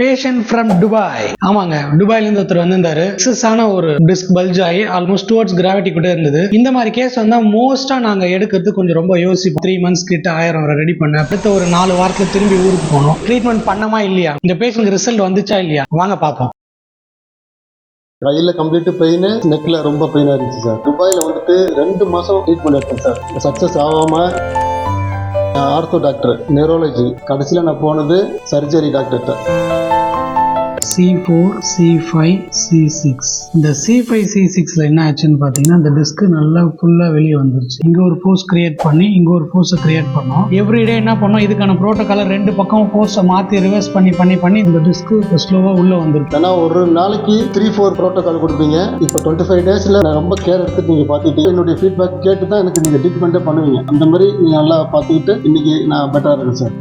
Patient from Dubai. ஆமாங்க, துபாயில இருந்து ஒருத்தர் வந்திருந்தாரு. எக்ஸஸான ஒரு டிஸ்க் பல்ஜ் ஆகி ஆல்மோஸ்ட் டுவர்ட்ஸ் கிராவிட்டி கூட இருந்தது. இந்த மாதிரி கேஸ் வந்தா மோஸ்டா நாங்க எடுக்கிறது கொஞ்சம் ரொம்ப யோசிப்போம். 3 months கிட்ட 1000 ரெடி பண்ண அடுத்த ஒரு 4 வாரத்துல திரும்பி ஊருக்கு போனோம். ட்ரீட்மெண்ட் பண்ணமா இல்லையா, இந்த பேஷண்ட் ரிசல்ட் வந்துச்சா இல்லையா, வாங்க பார்ப்போம். கையில் கம்ப்ளீட் பெயின், நெக்கில் ரொம்ப பெயினாக இருந்துச்சு சார். துபாயில் வந்துட்டு 2 மாதம் ட்ரீட்மெண்ட் எடுத்தேன் சார். சக்ஸஸ் ஆகாமல் ஆர்த்தோ டாக்டர், நியூரோலஜி, கடைசியில் நான் போனது சர்ஜரி டாக்டர்கிட்ட. C4, C5, C6. இந்த C5, C6ல என்ன ஆச்சுன்னு பார்த்தீங்கன்னா, இந்த டிஸ்க் நல்லா ஃபுல்லாக வெளியே வந்துருச்சு. இங்கே ஒரு ஃபோர்ஸ் கிரியேட் பண்ணி இங்கே ஒரு ஃபோர்ஸை கிரியேட் பண்ணோம். எவ்ரிடே என்ன பண்ணோம், இதுக்கான ப்ரோட்டோக்காலை 2 பக்கம் ஃபோர்ஸை மாற்றி ரிவர்ஸ் பண்ணி இந்த டிஸ்க் இப்போ ஸ்லோவாக உள்ளே வந்துருக்கு. ஏன்னா ஒரு நாளைக்கு 3-4 ப்ரோட்டோக்கால் கொடுப்பீங்க. இப்போ 25 டேஸில் நான் ரொம்ப கேர் எடுத்து நீங்கள் பார்த்துட்டு என்னுடைய ஃபீட்பேக் கேட்டு தான் எனக்கு நீங்கள் ட்ரீட்மெண்ட்டே பண்ணுவீங்க. அந்த மாதிரி நீங்கள் நல்லா பார்த்துக்கிட்டு இன்னைக்கு நான் பெட்டராக இருக்கேன் சார்.